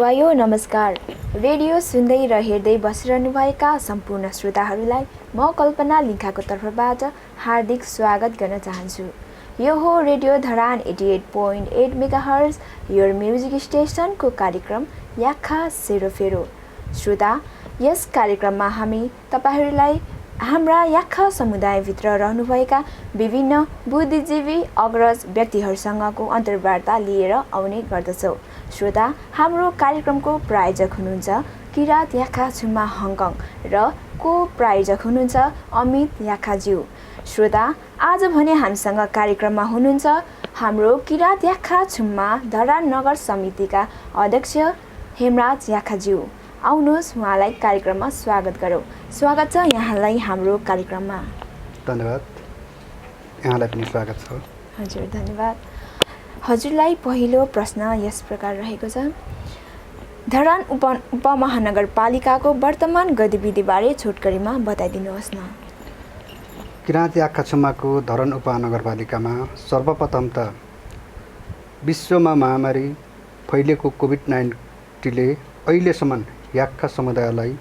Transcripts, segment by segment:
हजुरवायो नमस्कार। रेडियो सुन्दै र हेर्दै बसिरहनुभएका सम्पूर्ण श्रोताहरूलाई म कल्पना लिङ्खाको तर्फबाट हार्दिक स्वागत गर्न चाहन्छु। यो हो radio Dharan 88.8 megahertz your music स्टेसनको कार्यक्रम याखा सेरोफेरो। श्रोता, यस कार्यक्रममा हामी तपाईहरूलाई हाम्रा याखा समुदायभित्र रहनुभएका विभिन्न बुद्धिजीवी अग्रज व्यक्तिहरूसँगको अन्तर्वार्ता लिएर आउने गर्दछौँ। श्रोता, हाम्रो कार्यक्रमको प्रायोजक हुनुहुन्छ किरात याखा छुम्मा हङकङ र को प्रायोजक हुनुहुन्छ अमित याखाज्यू। श्रोता, आज भने हामीसँग कार्यक्रममा हुनुहुन्छ हाम्रो किरात याखा छुम्मा धरान नगर समितिका अध्यक्ष हेमराज याखाज्यू। आउनुहोस् उहाँलाई कार्यक्रममा स्वागत गरौँ। स्वागत छ यहाँलाई हाम्रो कार्यक्रममा। धन्यवाद। यहाँलाई पनि स्वागत छ। हजुर, धन्यवाद। हजुरलाई पहिलो प्रश्न यस प्रकार रहेको छ। धरान उपमहानगरपालिकाको वर्तमान गतिविधिबारे छोटकरीमा बताइदिनुहोस् न। किरात याखा छुम्माको धरान उपमहानगरपालिकामा सर्वप्रथम त विश्वमा महामारी फैलिएको कोभिड-19ले अहिलेसम्म याखा समुदायलाई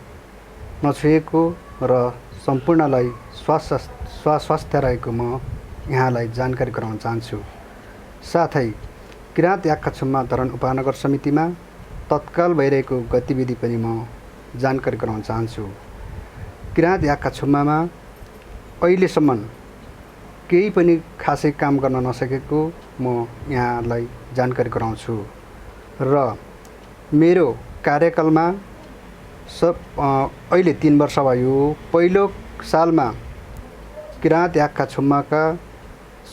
नछुएको र सम्पूर्णलाई स्वास्थ्य रहेको म यहाँलाई जानकारी गराउन चाहन्छु। साथै किरात याखा छुम्मा धरान उपमहानगर समितिमा तत्काल भइरहेको गतिविधि पनि म जानकारी गराउन चाहन्छु। किरात याखा छुम्मामा अहिलेसम्म केही पनि खासै काम गर्न नसकेको म यहाँलाई जानकारी गराउँछु र मेरो कार्यकालमा अहिले 3 वर्ष भयो। पहिलो सालमा किरात याखा छुम्माका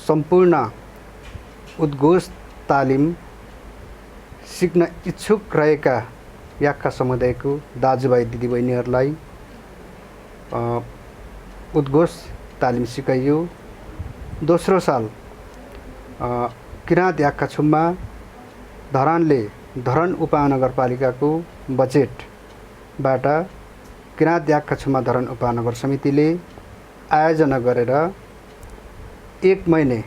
सम्पूर्ण उद्घोष तालिम सिक्न इच्छुक रहेका याखा समुदायको दाजुभाइ दिदीबहिनीहरूलाई उद्घोष तालिम सिकाइयो। दोस्रो साल किरात याखा छुम्मा धरानले धरान उपमहानगरपालिकाको बजेटबाट किरात याखा छुम्मा धरान उपमहानगर समितिले आयोजना गरेर 1 महिने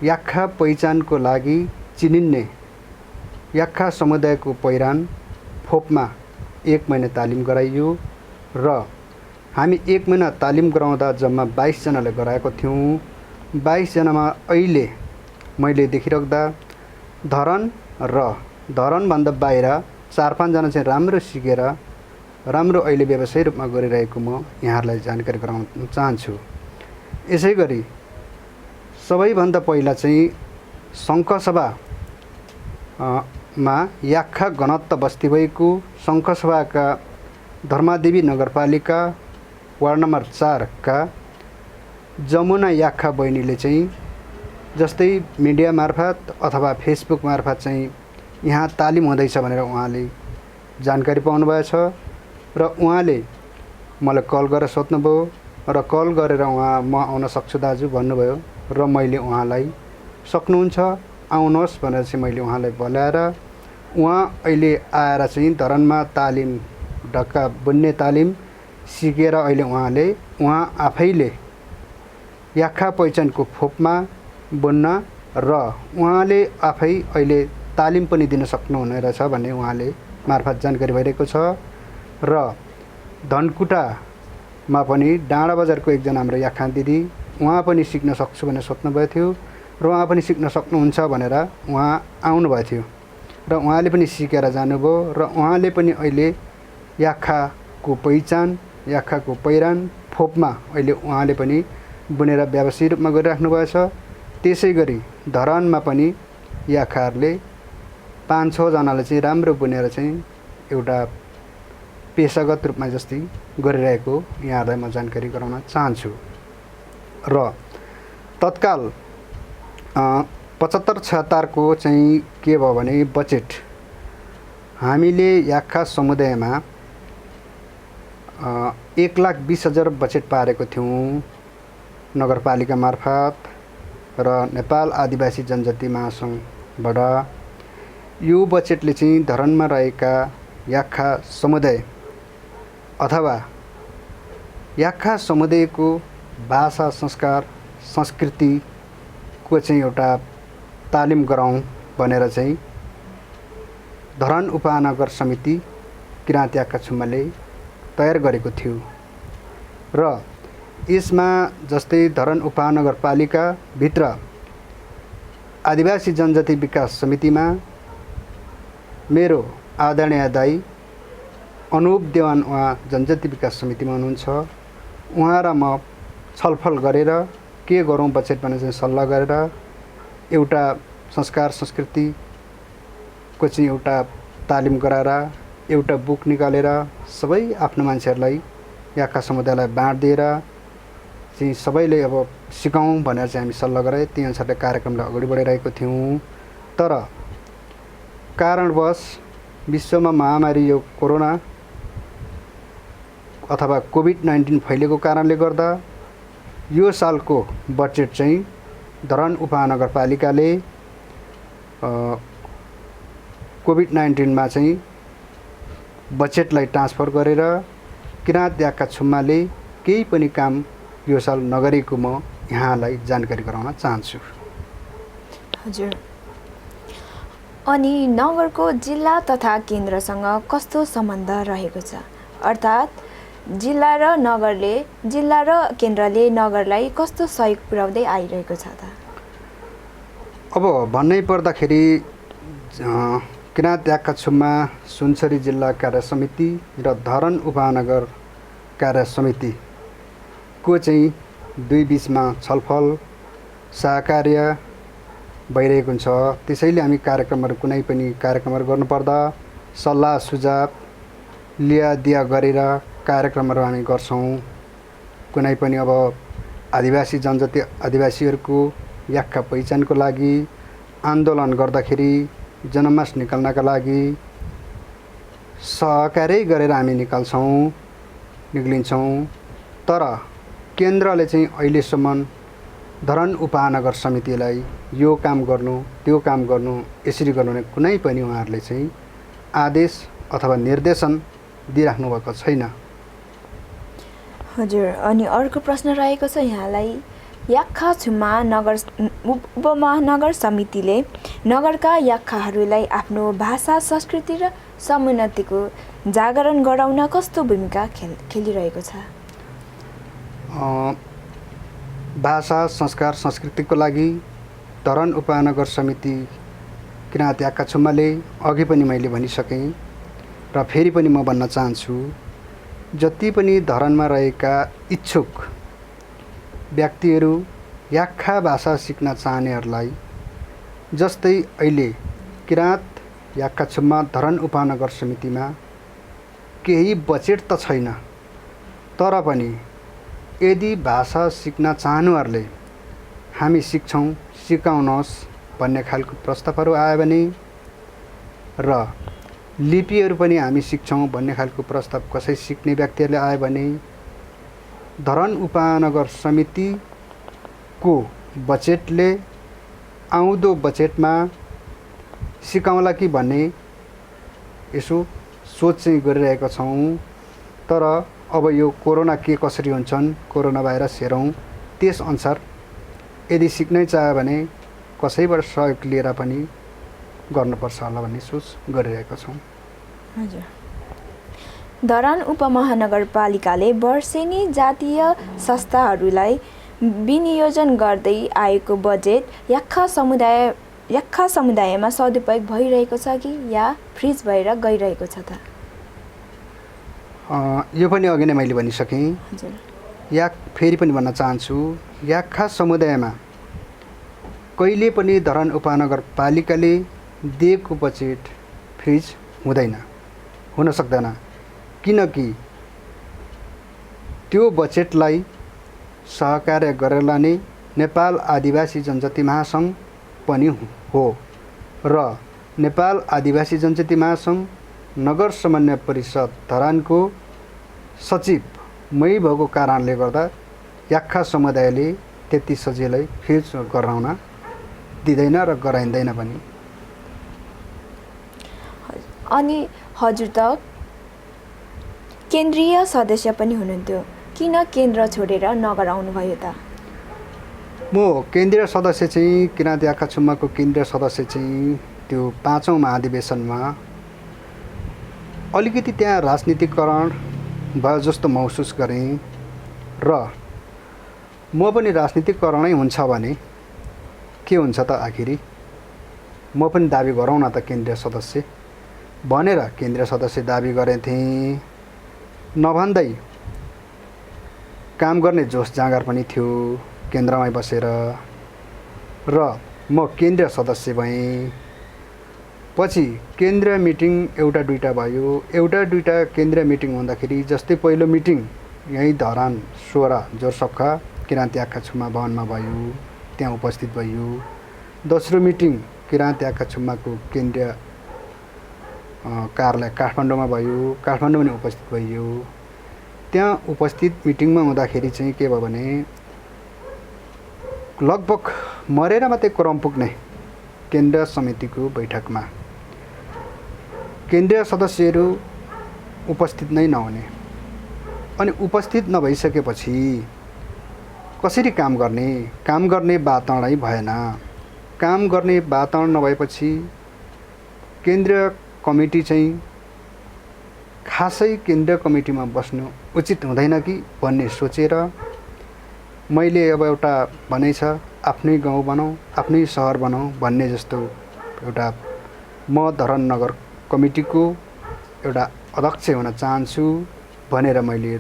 याखा पहिचानको लागि चिनिने याखा समुदायको पहिरान फोपमा 1 महिना तालिम गराइयो र हामी 1 महिना तालिम गराउँदा जम्मा 22 जनाले गराएको थियौँ। 22 जनामा अहिले मैले देखिराख्दा धरान र धरानभन्दा बाहिर 4-5 जना चाहिँ राम्रो सिकेर राम्रो अहिले व्यवसायी रूपमा गरिरहेको म यहाँहरूलाई जानकारी गराउन चाहन्छु। यसै गरी सबैभन्दा पहिला चाहिँ सङ्खसभा मा याखा घनत्व बस्ती भएको सङ्खसभाका धर्मादेवी नगरपालिका वार्ड नम्बर 4 का जमुना याखा बहिनीले चाहिँ जस्तै मिडिया मार्फत अथवा फेसबुक मार्फत चाहिँ यहाँ तालिम हुँदैछ भनेर उहाँले जानकारी पाउनुभएछ र उहाँले मलाई कल गरेर सोध्नुभयो र कल गरेर म आउन सक्छु दाजु भन्नुभयो र मैले उहाँलाई सक्नुहुन्छ आउनुहोस् भनेर चाहिँ मैले उहाँलाई बोलाएर उहाँ अहिले आएर चाहिँ धरानमा तालिम ढक्का बुन्ने तालिम सिकेर अहिले उहाँ आफैले याखा पहिचानको फोपमा बुन्न र उहाँले आफै अहिले तालिम पनि दिन सक्नुहुने रहेछ भन्ने उहाँले मार्फत जानकारी भइरहेको छ र धनकुटामा पनि डाँडा बजारको एकजना हाम्रो याखा दिदी उहाँ पनि सिक्न सक्छु भनेर सोध्नुभएको थियो र उहाँ पनि सिक्न सक्नुहुन्छ भनेर उहाँ आउनुभएको थियो र उहाँले पनि सिकेर जानुभयो र उहाँले पनि अहिले याखाको पहिचान याखाको पहिरान फोपमा अहिले उहाँले पनि बुनेर व्यावसायिक रूपमा गरिराख्नु भएछ। त्यसै गरी धरानमा पनि याखाहरूले 5-6 जनाले चाहिँ राम्रो बुनेर चाहिँ एउटा पेशागत रूपमा जस्तै गरिरहेको यहाँहरूलाई म जानकारी गराउन चाहन्छु र तत्काल 75-76 को चाहिँ के भयो भने बजेट हामीले याखा समुदायमा 1,20,000 बजेट पारेको थियौँ नगरपालिका मार्फत र नेपाल आदिवासी जनजाति महासङ्घबाट। यो बजेटले चाहिँ धरानमा रहेका याखा समुदाय अथवा याखा समुदायको भाषा संस्कार संस्कृतिको चाहिँ एउटा तालिम गराउँ भनेर चाहिँ धरान उपमहानगर समिति किराँत याक्खा छुम्माले तयार गरेको थियो र यसमा जस्तै धरान उपमहानगरपालिकाभित्र आदिवासी जनजाति विकास समितिमा मेरो आदरणीय दाई अनुप देवान उहाँ जनजाति विकास समितिमा हुनुहुन्छ। उहाँ र म छलफल गरेर के गरौँ बजेट भन्ने चाहिँ सल्लाह गरेर एउटा संस्कार संस्कृतिको चाहिँ एउटा तालिम गराएर एउटा बुक निकालेर सबै आफ्नो मान्छेहरूलाई याक्खा समुदायलाई बाँडिदिएर चाहिँ सबैले अब सिकाउँ भनेर चाहिँ हामी सल्लाह गरे। त्यही अनुसारले कार्यक्रमलाई अगाडि बढाइरहेको थियौँ। तर कारणवश विश्वमा महामारी यो कोरोना अथवा कोभिड-19 फैलेको कारणले गर्दा यो सालको बजेट चाहिँ धरान उपमहानगरपालिकाले कोभिड-19मा चाहिँ बजेटलाई ट्रान्सफर गरेर किराँत याक्खा छुम्माले केही पनि काम यो साल नगरेको म यहाँलाई जानकारी गराउन चाहन्छु। हजुर, अनि नगरको जिल्ला तथा केन्द्रसँग कस्तो सम्बन्ध रहेको छ? अर्थात् जिल्ला र केन्द्रले नगरलाई कस्तो सहयोग पुर्याउँदै आइरहेको छ त? अब भन्नै पर्दाखेरि किराँत याक्खा छुम्मा सुनसरी जिल्ला कार्य समिति र धरान उपमहानगर कार्य समितिको चाहिँ दुई बिचमा छलफल सहकार्य भइरहेको हुन्छ। त्यसैले हामी कुनै पनि कार्यक्रमहरू गर्नुपर्दा सल्लाह सुझाव लिया गरेर कार्यक्रमहरू हामी गर्छौँ। कुनै पनि अब आदिवासी जनजाति आदिवासीहरूको याक्खा पहिचानको लागि आन्दोलन गर्दाखेरि जनमास निकाल्नका लागि सहकार्य गरेर हामी निक्लिन्छौँ। तर केन्द्रले चाहिँ अहिलेसम्म धरान उपमहानगर समितिलाई यो काम गर्नु त्यो काम गर्नु यसरी गर्नु भने कुनै पनि उहाँहरूले चाहिँ आदेश अथवा निर्देशन दिइराख्नु भएको छैन। हजुर, अनि अर्को प्रश्न रहेको छ यहाँलाई, याक्खा छुम्मा उपमहानगर समितिले नगरका याक्खाहरूलाई आफ्नो भाषा संस्कृति र समुन्नतिको जागरण गराउन कस्तो भूमिका खेलिरहेको छ? भाषा संस्कार संस्कृतिको लागि धरान उपमहानगर समिति किराँत याक्खा छुम्माले अघि पनि मैले भनिसकेँ र फेरि पनि म भन्न चाहन्छु, जति पनि धरानमा रहेका इच्छुक व्यक्तिहरू याक्खा भाषा सिक्न चाहनेहरूलाई जस्तै अहिले किराँत याक्खा छुम्मा धरान उपमहानगर समितिमा केही बजेट त छैन, तर पनि यदि भाषा सिक्न चाहनुहरूले हामी सिक्छौँ सिकाउनुहोस् भन्ने खालको प्रस्तावहरू आयो भने र लिपिहरू पनि हामी सिक्छौँ भन्ने खालको प्रस्ताव कसै सिक्ने व्यक्तिहरूले आयो भने धरान उपमहानगर समितिको बजेटले आउँदो बजेटमा सिकाउला कि भन्ने यसो सोच चाहिँ गरिरहेका छौँ। तर अब यो कोरोना के कसरी हुन्छन्, कोरोना भाइरस हेरौँ, त्यसअनुसार यदि सिक्नै चाह्यो भने कसैबाट सहयोग लिएर पनि गर्नुपर्छ होला भन्ने सोच गरिरहेका छौँ। हजुर, धरान उपमहानगरपालिकाले वर्षेनी जातीय संस्थाहरूलाई विनियोजन गर्दै आएको बजेट याक्खा समुदायमा सदुपयोग भइरहेको छ कि या फ्रिज भएर गइरहेको छ त? यो पनि अघि नै मैले भनिसकेँ। फेरि पनि भन्न चाहन्छु, याक्खा समुदायमा कहिले पनि धरान उपमहानगरपालिकाले दिएको बजेट फ्रिज हुन सक्दैन, किनकि त्यो बजेटलाई सहकार्य गरेर लाने नेपाल आदिवासी जनजाति महासङ्घ पनि हो र नेपाल आदिवासी जनजाति महासङ्घ नगर समन्वय परिषद धरानको सचिव मै भएको कारणले गर्दा याक्खा समुदायले त्यति सजिलै फ्रिज गराउन दिँदैन र गराइँदैन पनि। अनि हजुर त केन्द्रीय सदस्य पनि हुनुहुन्थ्यो, किन केन्द्र छोडेर नगर आउनुभयो त? म केन्द्रीय सदस्य चाहिँ किराँत याक्खा छुम्माको केन्द्रीय सदस्य चाहिँ त्यो 5औं महाधिवेशनमा अलिकति त्यहाँ राजनीतिकरण भयो जस्तो महसुस गरेँ र म पनि राजनीतिकरणै हुन्छ भने के हुन्छ त आखिरी म पनि दाबी गरौँ न त केन्द्रीय सदस्य भनेर केन्द्रीय सदस्य दाबी गरेँ थिएँ। नभन्दै काम गर्ने जोस जाँगर पनि थियो केन्द्रमै बसेर र म केन्द्रीय सदस्य भएँ। पछि केन्द्रीय मिटिङ एउटा दुईटा भयो। एउटा दुईटा केन्द्रीय मिटिङ हुँदाखेरि जस्तै पहिलो मिटिङ यहीँ धरान 16 जोरसक्खा किराँती आँखा छुम्मा भवनमा भयो, त्यहाँ उपस्थित भइयो। दोस्रो मिटिङ किराँती आँखा छुम्माको केन्द्रीय कार्यालय काठमाडौँमा भयो, काठमाडौँ पनि उपस्थित भइयो। त्यहाँ उपस्थित मिटिङमा हुँदाखेरि चाहिँ के भयो भने लगभग मरेर मात्रै क्रम पुग्ने केन्द्रीय समितिको बैठकमा केन्द्रीय सदस्यहरू उपस्थित नै नहुने। अनि उपस्थित नभइसकेपछि कसरी काम गर्ने वातावरणै भएन। काम गर्ने वातावरण नभएपछि केन्द्रीय कमिटी चाहिँ खासै केन्द्रीय कमिटीमा बस्नु उचित हुँदैन कि भन्ने सोचेर मैले अब एउटा भनाइ छ, आफ्नै गाउँ बनाऊ, आफ्नै सहर बनाऊ भन्ने जस्तो एउटा म धरान नगर कमिटीको एउटा अध्यक्ष हुन चाहन्छु भनेर मैले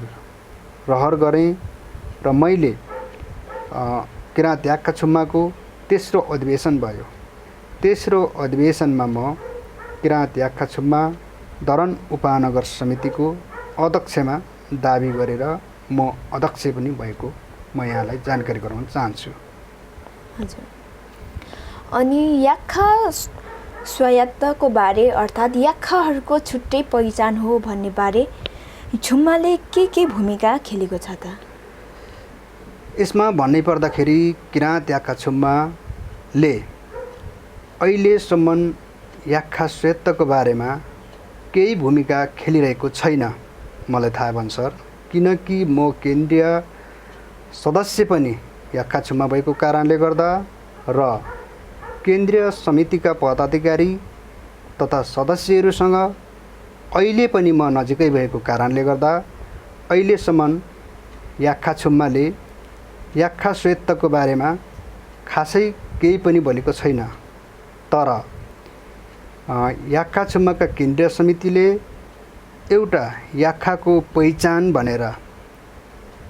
रहर गरेँ र मैले किराँती आँखा छुम्माको तेस्रो अधिवेशन भयो। तेस्रो अधिवेशनमा म किराँती आँखा छुम्मा धरान उपमहानगर समितिको अध्यक्षमा दाबी गरेर म अध्यक्ष पनि भएको म यहाँलाई जानकारी गराउन चाहन्छु। हजुर। अनि याक्खा स्वायत्तको बारे अर्थात् याक्खाहरूको छुट्टै पहिचान हो भन्ने बारे छुम्माले के भूमिका खेलेको छ त? यसमा भन्नै पर्दाखेरि किराँती आँखा छुम्माले अहिलेसम्म याक्खा स्वायत्तको बारेमा केही भूमिका खेलिरहेको छैन मलाई थाहा अनुसार। किनकि म केन्द्रीय सदस्य पनि याक्खा छुम्मा भएको कारणले गर्दा र केन्द्रीय समितिका पदाधिकारी तथा सदस्यहरूसँग अहिले पनि म नजिकै भएको कारणले गर्दा अहिलेसम्म याक्खा छुम्माले याक्खा स्वायत्तको बारेमा खासै केही पनि बोलेको छैन। तर याक्खा छुम्माका केन्द्रीय समितिले एउटा याक्खाको पहिचान भनेर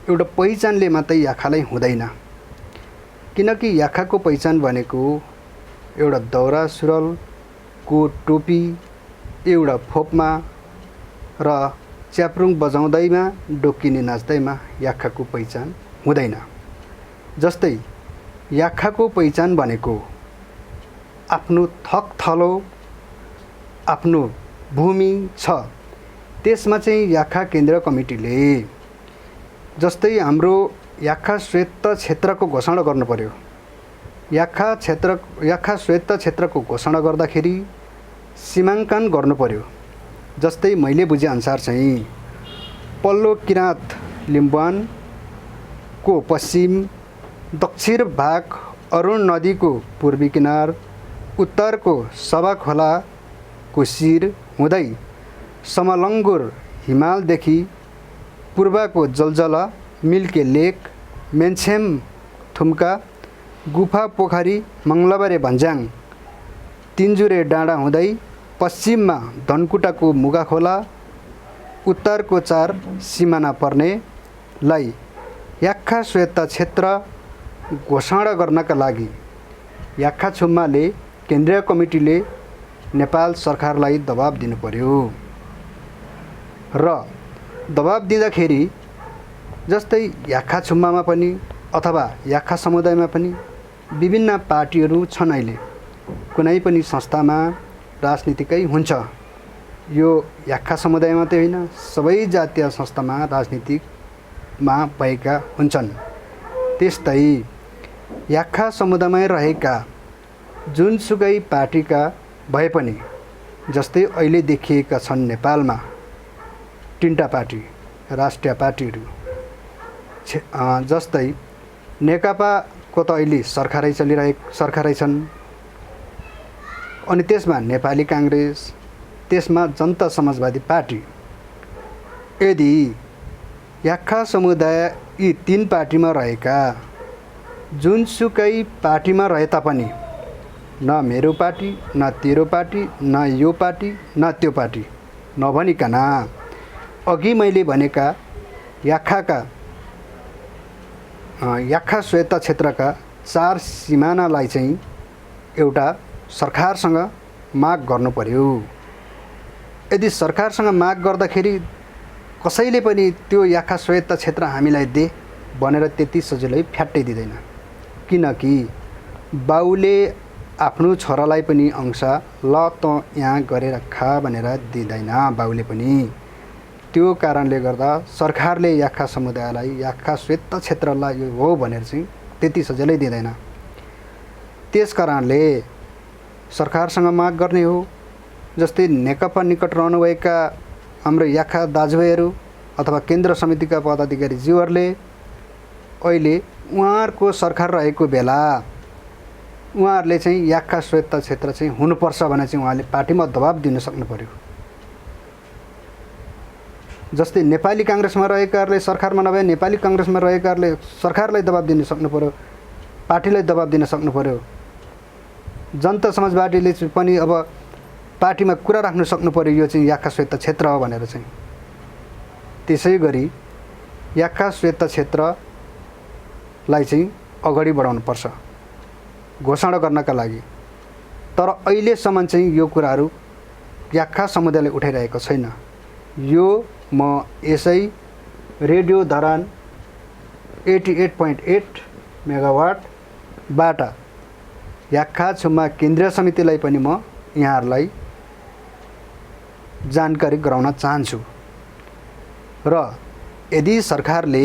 एउटा पहिचानले मात्रै याक्खालाई हुँदैन। किनकि याक्खाको पहिचान भनेको एउटा दौरा सुरुवालको टोपी, एउटा फोपमा र च्याप्रुङ बजाउँदैमा डोकिने नाच्दैमा याक्खाको पहिचान हुँदैन। जस्तै याक्खाको पहिचान भनेको आफ्नो थलो आफ्नो भूमि छ, त्यसमा चाहिँ याक्खा केन्द्रीय कमिटीले जस्तै हाम्रो याक्खा स्वायत्त क्षेत्रको घोषणा गर्नु पर्यो। याक्खा स्वायत्त क्षेत्रको घोषणा गर्दाखेरि सीमाङ्कन गर्नु पर्यो। जस्तै मैले बुझेअनुसार चाहिँ पल्लो किराँत लिम्बुवानको पश्चिम, दक्षिण भाग अरुण नदीको पूर्वी किनार, उत्तरको सभा खोलाको शिर हुँदै समलङ्गुर हिमालदेखि पूर्वको जलजला, मिल्के लेक, मेन्छेम थुम्का, गुफा पोखरी, मङ्गलबारे भन्ज्याङ, तिनजुरे डाँडा हुँदै पश्चिममा धनकुटाको मुगा खोला, उत्तरको 4 सिमाना पर्नेलाई याक्खा स्वायत्त क्षेत्र घोषणा गर्नका लागि याक्खा छुम्माले केन्द्रीय कमिटीले नेपाल सरकारलाई दबाब दिनु पर्यो। र दबाब दिँदाखेरि जस्तै याक्खा छुम्मामा पनि अथवा याक्खा समुदायमा पनि विभिन्न पार्टीहरू छन्। अहिले कुनै पनि संस्थामा राजनीतिकै हुन्छ। यो याक्खा समुदाय मात्रै होइन, सबै जातीय संस्थामा राजनीतिमा भएका हुन्छन्। त्यस्तै याक्खा समुदायमा रहेका जुनसुकै पार्टीका भए पनि, जस्तै अहिले देखिएका छन् नेपालमा 3टा पार्टी, राष्ट्रिय पार्टीहरू, जस्तै नेकपाको त अहिले सरकारै छन्। अनि त्यसमा नेपाली काङ्ग्रेस, त्यसमा जनता समाजवादी पार्टी। यदि याक्खा समुदाय यी 3 पार्टीमा रहेका जुनसुकै पार्टीमा रहे तापनि न मेरो पार्टी न तेरो पार्टी न यो पार्टी न त्यो पार्टी नभनिकन अघि मैले भनेका याक्खा स्वायत्त क्षेत्रका 4 सिमानालाई चाहिँ एउटा सरकारसँग माग गर्नु पर्यो। यदि सरकारसँग माग गर्दाखेरि कसैले पनि त्यो याक्खा स्वायत्त क्षेत्र हामीलाई दे भनेर त्यति सजिलै फ्याट्टै दिँदैन, किनकि बाउले आफ्नो छोरालाई पनि अंश ल त यहाँ गरेर खा भनेर दिँदैन बाउले पनि। त्यो कारणले गर्दा सरकारले याक्खा समुदायलाई याक्खा स्वायत्त क्षेत्रलाई यो हो भनेर चाहिँ त्यति सजिलै दिँदैन। त्यस कारणले सरकारसँग माग गर्ने हो। जस्तै नेकपा निकट रहनुभएका हाम्रो याक्खा दाजुभाइहरू अथवा केन्द्र समितिका पदाधिकारी ज्यूहरूले अहिले उहाँहरूको सरकार रहेको बेला उहाँहरूले चाहिँ याक्खा स्वायत्त क्षेत्र चाहिँ हुनुपर्छ भने चाहिँ उहाँले पार्टीमा दबाब दिन सक्नु पर्यो। जस्तै नेपाली काङ्ग्रेसमा रहेकाहरूले सरकारमा नभए नेपाली काङ्ग्रेसमा रहेकाहरूले सरकारलाई दबाब दिन सक्नु पर्यो, पार्टीलाई दबाब दिन सक्नु पर्यो। जनता समाजवादीले पनि अब पार्टीमा कुरा राख्न सक्नु पर्यो यो चाहिँ याक्खा स्वायत्त क्षेत्र हो भनेर चाहिँ। त्यसै गरी याक्खा स्वायत्त क्षेत्रलाई चाहिँ अगाडि बढाउनुपर्छ घोषणा गर्नका लागि। तर अहिलेसम्म चाहिँ यो कुराहरू याक्खा समुदायले उठाइरहेको छैन। यो म यसै रेडियो धरान 88.8 मेगावाटबाट याक्खा छुम्मा केन्द्रीय समितिलाई पनि म यहाँहरूलाई जानकारी गराउन चाहन्छु। र यदि सरकारले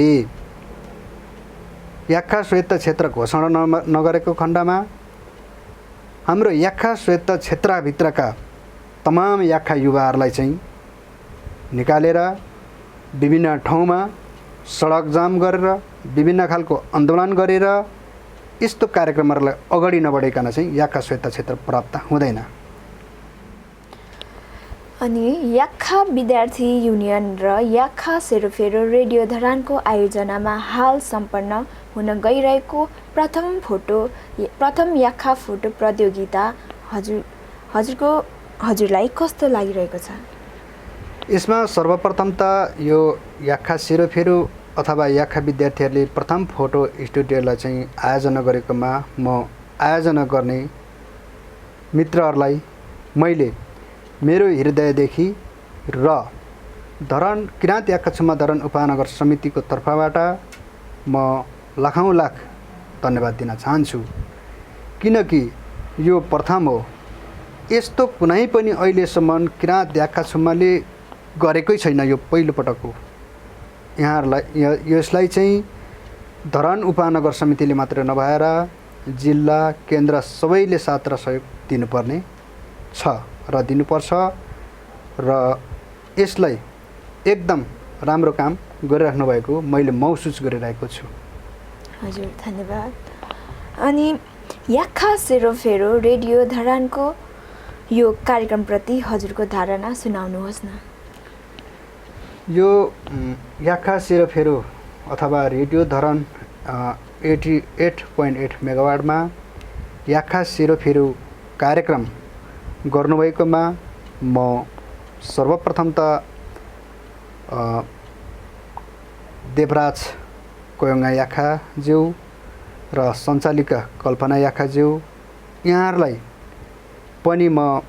याक्खा स्वायत्त क्षेत्र घोषणा नगरेको खण्डमा हाम्रो याक्खा स्वायत्त क्षेत्रभित्रका तमाम याक्खा युवाहरूलाई चाहिँ निकालेर विभिन्न ठाउँमा सडक जाम गरेर विभिन्न खालको आन्दोलन गरेर यस्तो कार्यक्रमहरूलाई अगाडि नबढाइकन चाहिँ याक्खा स्वायत्त क्षेत्र प्राप्त हुँदैन। अनि याक्खा विद्यार्थी युनियन र याक्खा सेरोफेरो रेडियो धरानको आयोजनामा हाल सम्पन्न हुन गइरहेको प्रथम याक्खा फोटो प्रतियोगिता हजुरलाई कस्तो लागिरहेको छ? यसमा सर्वप्रथम त यो याक्खा सेरोफेरो अथवा याक्खा विद्यार्थीहरूले प्रथम फोटो स्टुडियोलाई चाहिँ आयोजना गरेकोमा म आयोजना गर्ने मित्रहरूलाई मैले मेरो हृदयदेखि र धरान किराँत याक्खा छुम्मा धरान उपमहानगर समितिको तर्फबाट म लाखौँ लाख धन्यवाद दिन चाहन्छु। किनकि यो प्रथम हो। यस्तो कुनै पनि अहिलेसम्म किराँत याक्खा छुम्माले गरेकै छैन। यो पहिलो पटक हो। यहाँहरूलाई यसलाई चाहिँ धरान उपमहानगर समितिले मात्र नभएर जिल्ला केन्द्र सबैले साथ र सहयोग दिनुपर्ने छ र दिनुपर्छ र यसलाई एकदम राम्रो काम गरिराख्नु भएको मैले महसुस गरिरहेको छु। हजुर धन्यवाद। अनि याक्खा सेरोफेरो रेडियो धरानको यो कार्यक्रमप्रति हजुरको धारणा सुनाउनुहोस् न। यो याक्खा सेरोफेरो अथवा रेडियो धरान 88.8 मेगावाटमा याक्खा सेरोफेरो कार्यक्रम गर्नुभएकोमा म सर्वप्रथम त देवराज कोयोङ्गा याक्खाज्यू र सञ्चालिका कल्पना याक्खाज्यू यहाँहरूलाई पनि म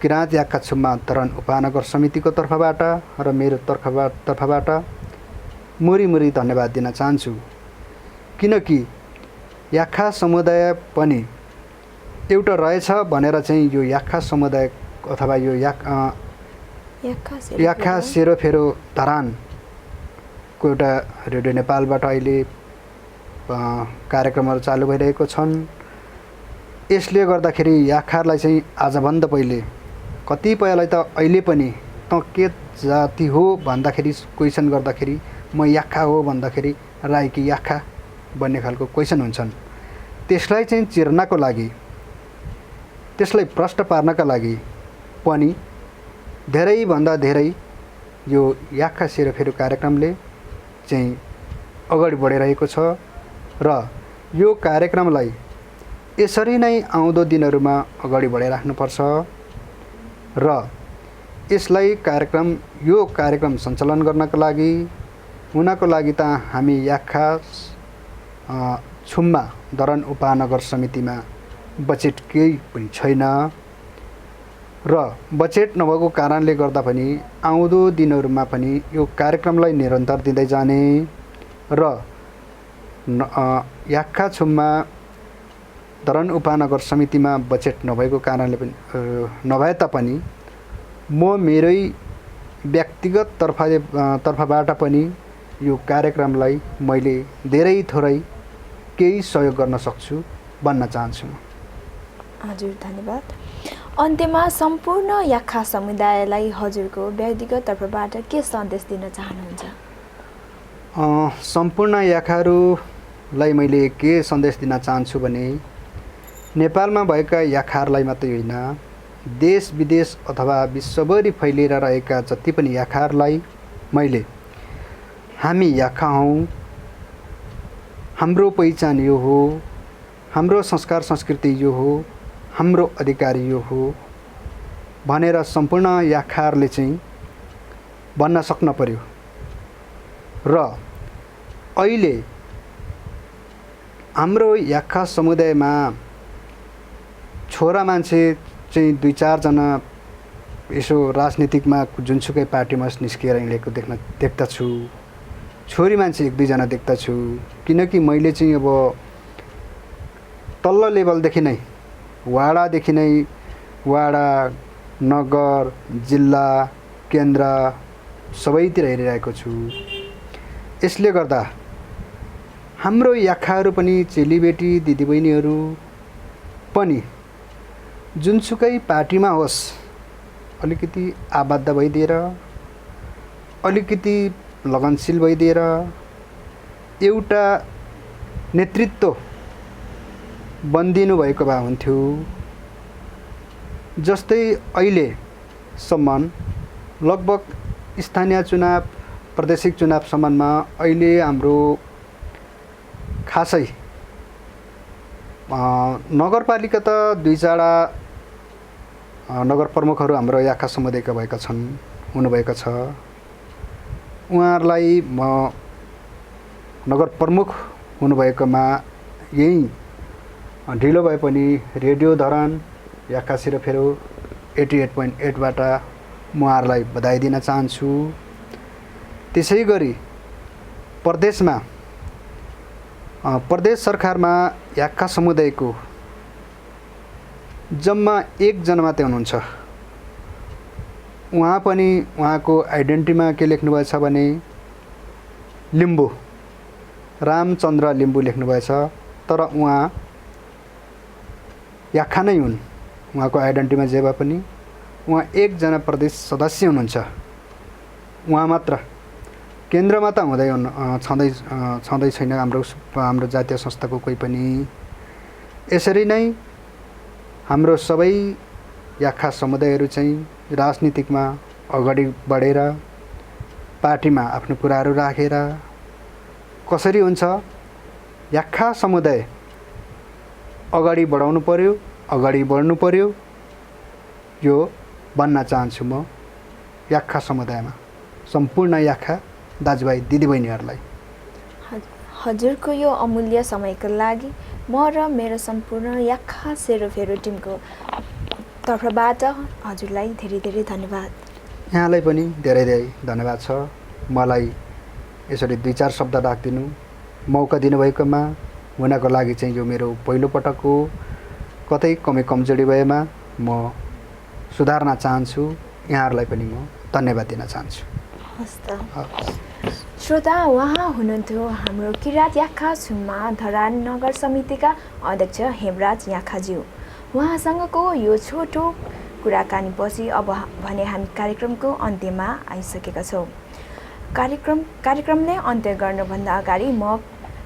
किराँत याक्खा छुम्मा धरान उपमहानगर समितिको तर्फबाट र मेरो तर्फबाट मुरी धन्यवाद दिन चाहन्छु। किनकि याक्खा समुदाय पनि एउटा रहेछ भनेर चाहिँ यो याक्खा समुदाय अथवा यो याक्खा सेरोफेरो धरानको एउटा रेडियो नेपालबाट अहिले कार्यक्रमहरू चालु भइरहेको छन्। यसले गर्दाखेरि याक्खाहरूलाई चाहिँ आजभन्दा पहिले कतिपयलाई त अहिले पनि त के जाति हो भन्दाखेरि क्वेसन गर्दाखेरि म याक्खा हो भन्दाखेरि राईकी याक्खा भन्ने खालको क्वेसन हुन्छन्। त्यसलाई चाहिँ चिर्नको लागि त्यसलाई प्रश्न पार्नका लागि पनि धेरैभन्दा धेरै यो याक्खा सेरोफेरो कार्यक्रमले चाहिँ अगाडि बढिरहेको छ र यो कार्यक्रमलाई यसरी नै आउँदो दिनहरूमा अगाडि बढाइराख्नुपर्छ र यसलाई यो कार्यक्रम सञ्चालन गर्नको लागि हुनको लागि त हामी याक्खा छुम्मा धरान उपमहानगर समितिमा बजेट केही पनि छैन र बजेट नभएको कारणले गर्दा पनि आउँदो दिनहरूमा पनि यो कार्यक्रमलाई निरन्तर दिँदै जाने र याक्खा छुम्मा धरान उपमहानगर समितिमा बजेट नभएको कारणले पनि नभए तापनि म मेरै व्यक्तिगत तर्फबाट पनि यो कार्यक्रमलाई मैले धेरै थोरै केही सहयोग गर्न सक्छु भन्न चाहन्छु। हजुर धन्यवाद। अन्त्यमा सम्पूर्ण याक्खा समुदायलाई हजुरको व्यक्तिगत तर्फबाट के सन्देश दिन चाहनुहुन्छ? सम्पूर्ण याक्खाहरूलाई मैले के सन्देश दिन चाहन्छु भने नेपालमा भएका याक्खाहरूलाई मात्रै होइन, देश विदेश अथवा विश्वभरि फैलिएर रहेका जति पनि याक्खाहरूलाई मैले हामी याक्खा हौँ, हाम्रो पहिचान यो हो, हाम्रो संस्कार संस्कृति यो हो, हाम्रो अधिकार यो हो भनेर सम्पूर्ण याक्खाहरूले चाहिँ भन्न सक्न पर्यो। र अहिले हाम्रो याक्खा समुदायमा छोरा मान्छे चाहिँ 2-4 जना यसो राजनीतिकमा जुनसुकै पार्टीमा निस्किएर हिँडेको देख्दछु। छोरी मान्छे 1-2 जना देख्दछु। किनकि मैले चाहिँ अब तल्लो लेभलदेखि नै वाडादेखि नै वाडा, नगर, जिल्ला, केन्द्र सबैतिर हेरिरहेको छु। यसले गर्दा हाम्रो याक्खाहरू पनि, चेलीबेटी दिदीबहिनीहरू पनि जुनसुकै पार्टीमा होस् अलिकति आबद्ध भइदिएर, अलिकति लगनशील भइदिएर एउटा नेतृत्व बन्दिनु भएको भए हुन्थ्यो। जस्तै अहिलेसम्म लगभग स्थानीय चुनाव, प्रादेशिक चुनावसम्ममा अहिले हाम्रो खासै नगरपालिका त 2-4 नगर प्रमुखहरू हाम्रो याक्खा समुदायका हुनुभएको छ। उहाँहरूलाई म नगर प्रमुख हुनुभएकोमा यही ढिलो भए पनि रेडियो धरान याक्खा सेरोफेरो 88.8 बाट म उहाँहरूलाई बधाई दिन चाहन्छु। त्यसै गरी प्रदेश सरकारमा याक्खा समुदायको जम्मा 1 जना मात्रै हुनुहुन्छ। उहाँ पनि उहाँको आइडेन्टिटीमा के लेख्नुभएछ भने लिम्बू, रामचन्द्र लिम्बू लेख्नुभएछ। तर उहाँ याक्खा नै हुन्। उहाँको आइडेन्टिटीमा जे भए पनि उहाँ 1 जना प्रदेश सदस्य हुनुहुन्छ। उहाँ मात्र केन्द्रमा त छँदै छैन हाम्रो जातीय संस्थाको कोही पनि। यसरी नै हाम्रो सबै याक्खा समुदायहरू चाहिँ राजनीतिकमा अगाडि बढेर पार्टीमा आफ्नो कुराहरू राखेर कसरी हुन्छ याक्खा समुदाय अगाडि बढाउनु पर्यो, अगाडि बढ्नु पर्यो, यो भन्न चाहन्छु म याक्खा समुदायमा सम्पूर्ण याक्खा दाजुभाइ दिदीबहिनीहरूलाई। हजुरको यो अमूल्य समयको लागि म र मेरो सम्पूर्ण याक्खा सेरोफेरो टिमको तर्फबाट हजुरलाई धेरै धेरै धन्यवाद। यहाँलाई पनि धेरै धेरै धन्यवाद छ। मलाई यसरी 2-4 शब्द राखिदिनु मौका दिनुभएकोमा, हुनको लागि चाहिँ यो मेरो पहिलो पटक हो। कतै कमी कमजोरी भएमा म सुधार्न चाहन्छु। यहाँहरूलाई पनि म धन्यवाद दिन चाहन्छु। हस् त। श्रोता, उहाँ हुनुहुन्थ्यो हाम्रो किरात याक्खा छुम्मा धरान नगर समितिका अध्यक्ष हेमराज याक्खाज्यू। उहाँसँगको यो छोटो कुराकानीपछि अब भने हामी कार्यक्रमको अन्त्यमा आइसकेका छौँ। कार्यक्रमले अन्त्य गर्नुभन्दा अगाडि म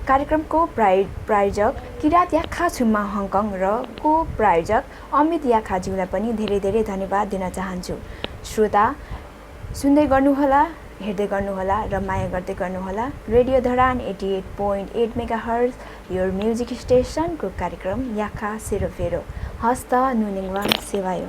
कार्यक्रमको प्रायोजक किरात याखा छुम्मा हङकङ र को प्रायोजक अमित याखाज्यूलाई पनि धेरै धेरै धन्यवाद दिन चाहन्छु। श्रोता सुन्दै गर्नुहोला, हेर्दै गर्नुहोला र माया गर्दै गर्नुहोला radio Dharan 88.8 megahertz your music स्टेसनको कार्यक्रम याखा सेरोफेरो हस्त नुनिङवाङ सेवायो।